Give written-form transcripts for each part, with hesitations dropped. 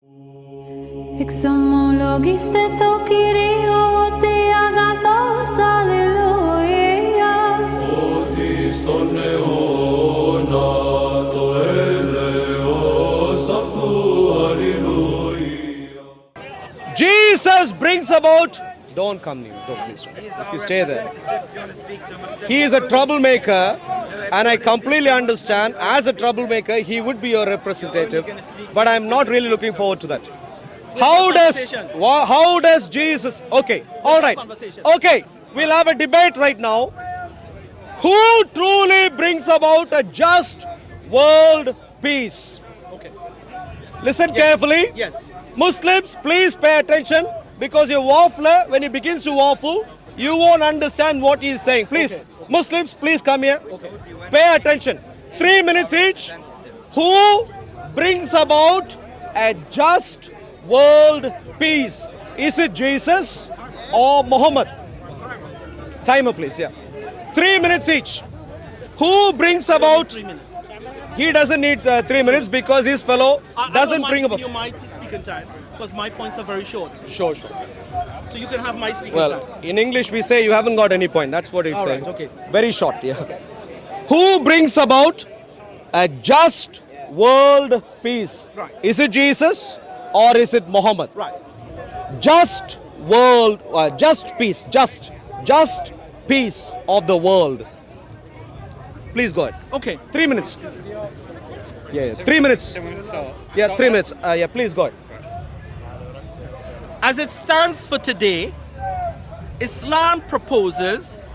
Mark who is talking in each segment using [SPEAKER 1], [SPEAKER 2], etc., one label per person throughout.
[SPEAKER 1] Exomologiste to Kyrio te agathos, alleluia.
[SPEAKER 2] Otis ton neona to eleos aftu, alleluia.
[SPEAKER 3] Jesus brings about. Don't come near. Don't please. You stay there. He is a troublemaker, and I completely understand. As a troublemaker, he would be your representative, but I'm not really looking forward to that. How does Jesus? Okay, all right. Okay, we'll have a debate right now. Who truly brings about a just world peace?
[SPEAKER 4] Okay.
[SPEAKER 3] Listen carefully.
[SPEAKER 4] Yes.
[SPEAKER 3] Muslims, please pay attention, because your waffler, when he begins to waffle, you won't understand what he is saying. Please, Muslims, please come here. Pay attention. 3 minutes each. Who brings about a just world peace? Is it Jesus or Muhammad? Timer, please. Yeah. 3 minutes each. Who brings about?
[SPEAKER 4] 3 minutes.
[SPEAKER 3] He doesn't need 3 minutes because his fellow doesn't bring about.
[SPEAKER 4] You might speak time because my points are very short.
[SPEAKER 3] Sure.
[SPEAKER 4] So you can have my speaking
[SPEAKER 3] Well,
[SPEAKER 4] time.
[SPEAKER 3] in English we say you haven't got any point. That's what it's
[SPEAKER 4] All
[SPEAKER 3] saying.
[SPEAKER 4] right, okay.
[SPEAKER 3] Very short, yeah. Who brings about a just world peace?
[SPEAKER 4] Right.
[SPEAKER 3] Is it Jesus or is it Muhammad?
[SPEAKER 4] Right.
[SPEAKER 3] Just world, just peace, just peace of the world. Please go ahead.
[SPEAKER 4] Okay.
[SPEAKER 3] 3 minutes. Yeah. 3 minutes. Yeah, 3 minutes. Yeah, please go ahead.
[SPEAKER 4] As it stands for today, Islam proposes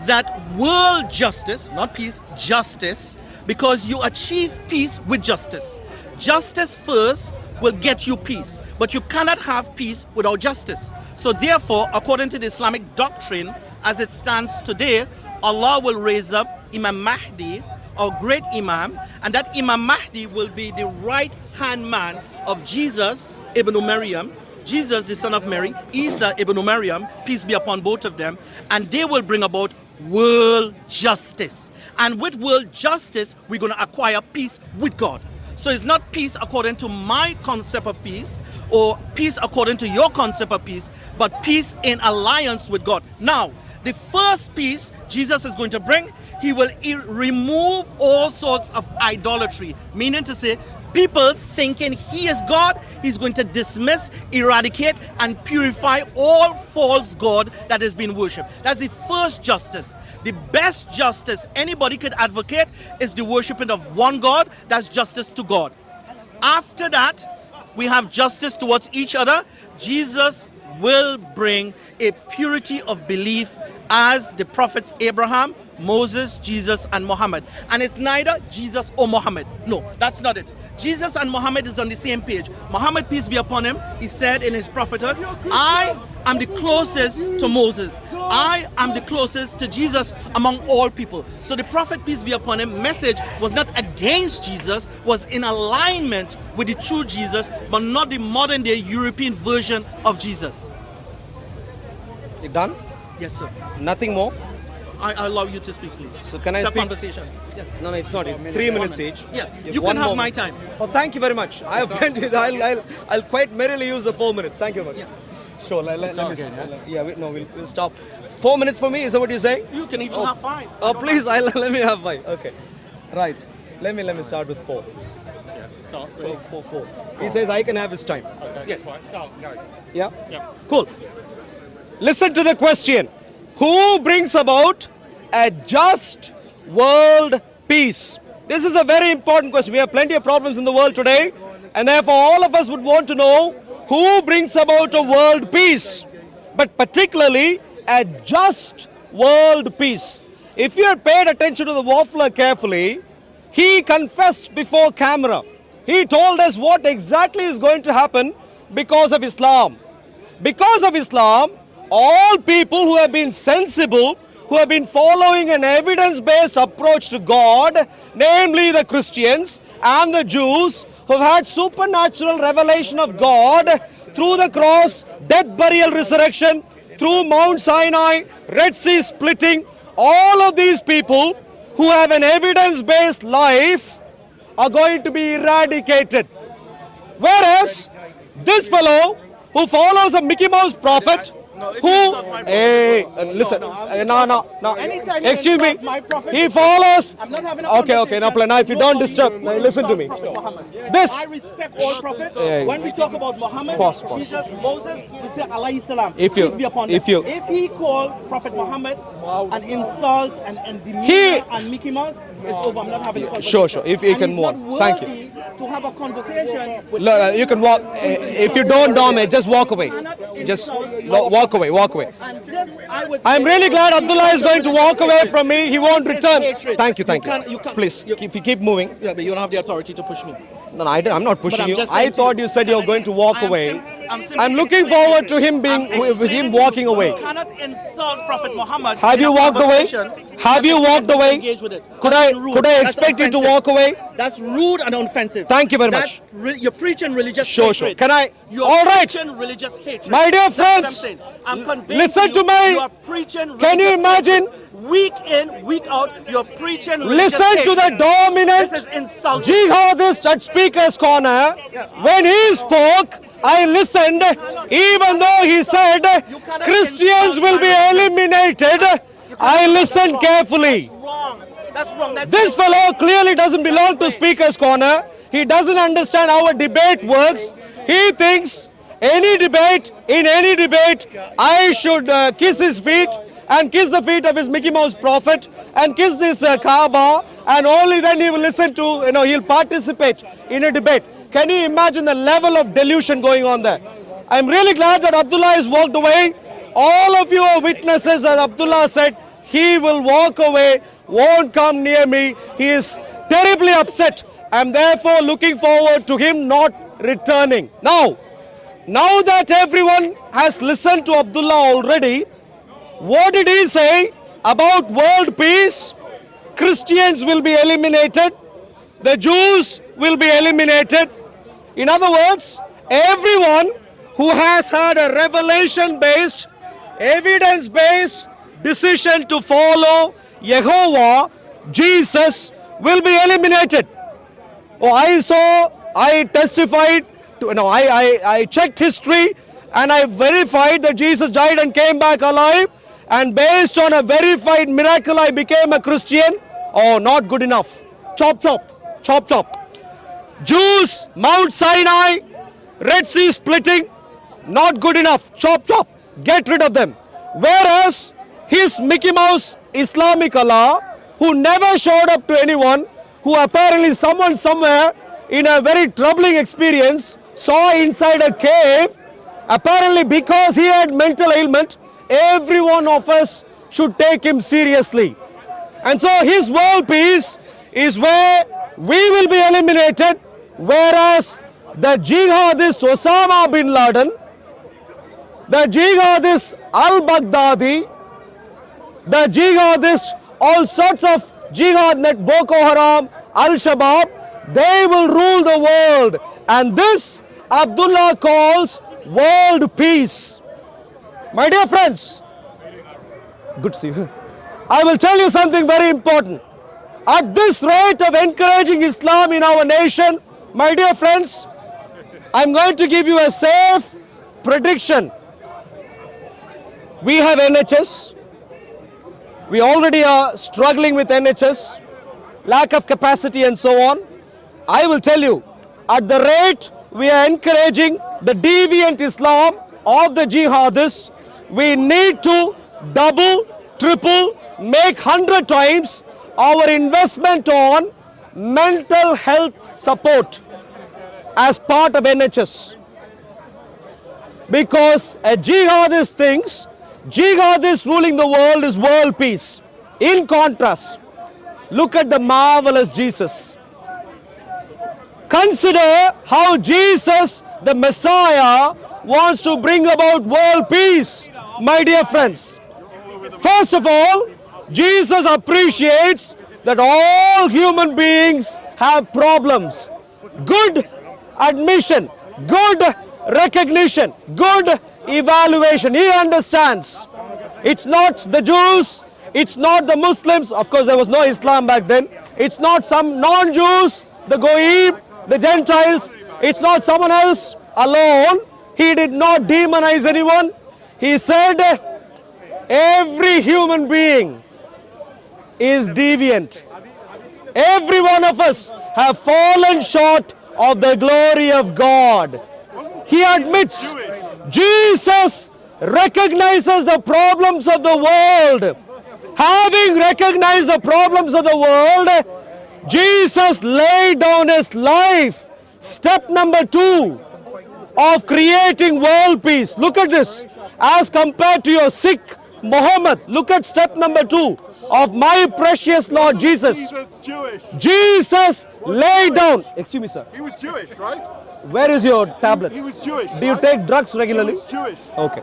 [SPEAKER 4] that world justice, not peace, justice, because you achieve peace with justice. Justice first will get you peace, but you cannot have peace without justice. So therefore, according to the Islamic doctrine, as it stands today, Allah will raise up Imam Mahdi, our great Imam, and that Imam Mahdi will be the right-hand man of Jesus ibn Maryam, Jesus the son of Mary, Isa ibn Maryam, peace be upon both of them, and they will bring about world justice. And with world justice, we're going to acquire peace with God. So it's not peace according to my concept of peace or peace according to your concept of peace, but peace in alliance with God. Now, the first peace Jesus is going to bring, he will remove all sorts of idolatry, meaning to say, people thinking he is God, he's going to dismiss, eradicate, and purify all false God that has been worshipped. That's the first justice. The best justice anybody could advocate is the worshiping of one God. That's justice to God. After that, we have justice towards each other. Jesus will bring a purity of belief as the prophets Abraham, Moses, Jesus, and Muhammad. And it's neither Jesus or Muhammad. No, that's not it. Jesus and Muhammad is on the same page. Muhammad, peace be upon him, he said in his prophethood, I am the closest to Moses. I am the closest to Jesus among all people. So the prophet, peace be upon him, message was not against Jesus, was in alignment with the true Jesus, but not the modern day European version of Jesus.
[SPEAKER 3] You done?
[SPEAKER 4] Yes, sir.
[SPEAKER 3] Nothing more?
[SPEAKER 4] I allow you to speak, please.
[SPEAKER 3] So can I
[SPEAKER 4] It's a
[SPEAKER 3] speak?
[SPEAKER 4] conversation. Yes.
[SPEAKER 3] No, it's not. It's 3 minutes each.
[SPEAKER 4] Yeah,
[SPEAKER 3] Just
[SPEAKER 4] you
[SPEAKER 3] one
[SPEAKER 4] can have
[SPEAKER 3] more.
[SPEAKER 4] my time.
[SPEAKER 3] Oh, thank you very much. I have plenty. I'll quite merrily use the 4 minutes. Thank you very much. Sure. Let me. Yeah. Wait. No. We'll stop. 4 minutes for me. Is that what you're saying?
[SPEAKER 4] You can even have 5.
[SPEAKER 3] Oh, please. Let me have 5. Okay. Right. Let me start with 4. Four. He says I can have his time.
[SPEAKER 4] Yes.
[SPEAKER 3] Yeah? Cool. Listen to the question. Who brings about a just world peace? This is a very important question. We have plenty of problems in the world today, and therefore all of us would want to know who brings about a world peace, but particularly a just world peace. If you had paid attention to the waffler carefully, he confessed before camera. He told us what exactly is going to happen because of Islam. Because of Islam, all people who have been sensible, who have been following an evidence-based approach to God, namely the Christians and the Jews, who have had supernatural revelation of God through the cross, death, burial, resurrection, through Mount Sinai, Red Sea splitting, all of these people who have an evidence-based life are going to be eradicated. Whereas This fellow who follows a Mickey Mouse prophet,
[SPEAKER 4] No, if you
[SPEAKER 3] who,
[SPEAKER 4] insult my prophet,
[SPEAKER 3] hey,
[SPEAKER 4] no.
[SPEAKER 3] listen, no.
[SPEAKER 4] Anytime you
[SPEAKER 3] Excuse me.
[SPEAKER 4] insult my prophet,
[SPEAKER 3] He follows.
[SPEAKER 4] I'm not having a
[SPEAKER 3] Okay. Now, now, if you don't disturb, now listen to me. This.
[SPEAKER 4] I respect all prophets.
[SPEAKER 3] Yeah.
[SPEAKER 4] When we talk about Muhammad,
[SPEAKER 3] Pause.
[SPEAKER 4] Jesus, Moses, we say alayhi salam.
[SPEAKER 3] If you-
[SPEAKER 4] Peace be upon
[SPEAKER 3] if
[SPEAKER 4] them.
[SPEAKER 3] you-
[SPEAKER 4] If he called Prophet Muhammad an insult and demeanor
[SPEAKER 3] He-
[SPEAKER 4] and Mickey Mouse, it's over. I'm not having a conversation.
[SPEAKER 3] Sure. If you
[SPEAKER 4] And
[SPEAKER 3] can
[SPEAKER 4] he's
[SPEAKER 3] move
[SPEAKER 4] not
[SPEAKER 3] on. Thank you.
[SPEAKER 4] worthy to have a conversation with
[SPEAKER 3] Look, you can walk. If you don't dominate, just walk away. Just walk away.
[SPEAKER 4] And this, I would
[SPEAKER 3] I'm
[SPEAKER 4] say-
[SPEAKER 3] really glad Abdullah is going to walk away from me. He won't return.
[SPEAKER 4] Hatred.
[SPEAKER 3] Thank you.
[SPEAKER 4] You can't-
[SPEAKER 3] Please, if you keep moving.
[SPEAKER 4] Yeah, but you don't have the authority to push me.
[SPEAKER 3] No, I'm not pushing
[SPEAKER 4] I'm
[SPEAKER 3] you.
[SPEAKER 4] just
[SPEAKER 3] I
[SPEAKER 4] saying to
[SPEAKER 3] thought
[SPEAKER 4] you,
[SPEAKER 3] you said you're going to walk away.
[SPEAKER 4] I'm simply
[SPEAKER 3] I'm looking
[SPEAKER 4] explaining
[SPEAKER 3] forward to him
[SPEAKER 4] I'm
[SPEAKER 3] being with him
[SPEAKER 4] explaining
[SPEAKER 3] walking
[SPEAKER 4] you.
[SPEAKER 3] away.
[SPEAKER 4] You cannot insult Prophet Muhammad.
[SPEAKER 3] Have
[SPEAKER 4] in
[SPEAKER 3] you
[SPEAKER 4] a
[SPEAKER 3] walked away?
[SPEAKER 4] conversation
[SPEAKER 3] Have you
[SPEAKER 4] and
[SPEAKER 3] walked
[SPEAKER 4] not
[SPEAKER 3] away?
[SPEAKER 4] engage with it.
[SPEAKER 3] Could
[SPEAKER 4] That's
[SPEAKER 3] I
[SPEAKER 4] rude.
[SPEAKER 3] could I
[SPEAKER 4] That's
[SPEAKER 3] expect you to
[SPEAKER 4] offensive.
[SPEAKER 3] walk away?
[SPEAKER 4] That's rude and offensive.
[SPEAKER 3] Thank you very much.
[SPEAKER 4] You're preaching religious
[SPEAKER 3] Sure.
[SPEAKER 4] hatred.
[SPEAKER 3] Can I?
[SPEAKER 4] You're
[SPEAKER 3] All right.
[SPEAKER 4] preaching religious hatred.
[SPEAKER 3] My dear
[SPEAKER 4] That's what I'm
[SPEAKER 3] friends,
[SPEAKER 4] saying. I'm convinced
[SPEAKER 3] listen
[SPEAKER 4] you,
[SPEAKER 3] to my-
[SPEAKER 4] You are preaching.
[SPEAKER 3] Can you
[SPEAKER 4] religious
[SPEAKER 3] imagine?
[SPEAKER 4] hatred. Week in, week out, you're preaching. Religious
[SPEAKER 3] Listen to the
[SPEAKER 4] hatred.
[SPEAKER 3] dominant
[SPEAKER 4] This is insulting.
[SPEAKER 3] jihadist at Speaker's Corner. When he spoke, I listened, even though he said Christians will be eliminated. I listened carefully.
[SPEAKER 4] Wrong. That's wrong. That's
[SPEAKER 3] This fellow clearly doesn't belong to Speaker's Corner. He doesn't understand how a debate works. He thinks any debate, in any debate, I should kiss his feet and kiss the feet of his Mickey Mouse prophet and kiss this Kaaba, and only then he will listen to, he'll participate in a debate. Can you imagine the level of delusion going on there? I'm really glad that Abdullah has walked away. All of you are witnesses that Abdullah said he will walk away, won't come near me. He is terribly upset. I'm therefore looking forward to him not returning. Now that everyone has listened to Abdullah already, what did he say about world peace? Christians will be eliminated. The Jews will be eliminated. In other words, everyone who has had a revelation-based, evidence-based decision to follow Yehovah, Jesus, will be eliminated. Oh, I testified, I checked history and I verified that Jesus died and came back alive, and based on a verified miracle I became a Christian. Oh, not good enough. Chop. Jews, Mount Sinai, Red Sea splitting, not good enough. Chop. Get rid of them. Whereas his Mickey Mouse Islamic Allah, who never showed up to anyone, who apparently someone somewhere in a very troubling experience saw inside a cave, apparently because he had mental ailment, every one of us should take him seriously. And so his world peace is where we will be eliminated, whereas the jihadist Osama bin Laden, the jihadist al-Baghdadi, the jihadist, all sorts of jihad net, Boko Haram, Al-Shabaab, they will rule the world. And this Abdullah calls world peace. My dear friends, good to see you. I will tell you something very important. At this rate of encouraging Islam in our nation, my dear friends, I'm going to give you a safe prediction. We have NHS. We already are struggling with NHS, lack of capacity and so on. I will tell you, at the rate we are encouraging the deviant Islam of the jihadists, we need to double, triple, make 100 times our investment on mental health support as part of NHS. Because a jihadist thinks jihadist ruling the world is world peace. In contrast, look at the marvelous Jesus. Consider how Jesus, the Messiah, wants to bring about world peace, my dear friends. First of all, Jesus appreciates that all human beings have problems. Good admission, good recognition, good evaluation. He understands. It's not the Jews, it's not the Muslims. Of course, there was no Islam back then. It's not some non-Jews, the Goyim, the Gentiles. It's not someone else. alone. He did not demonize anyone. He said every human being is deviant. Every one of us have fallen short of the glory of God. He admits Jesus recognizes the problems of the world. Having recognized the problems of the world, Jesus laid down his life. Step number 2 of creating world peace. Look at this. As compared to your Sikh Muhammad, look at step number 2 of my precious Lord Jesus.
[SPEAKER 5] Jesus Jewish.
[SPEAKER 3] Jesus laid down. Excuse me, sir.
[SPEAKER 5] He was Jewish, right?
[SPEAKER 3] Where is your tablet?
[SPEAKER 5] He was Jewish.
[SPEAKER 3] Do you
[SPEAKER 5] right?
[SPEAKER 3] take drugs
[SPEAKER 5] He
[SPEAKER 3] regularly?
[SPEAKER 5] was Jewish.
[SPEAKER 3] Okay.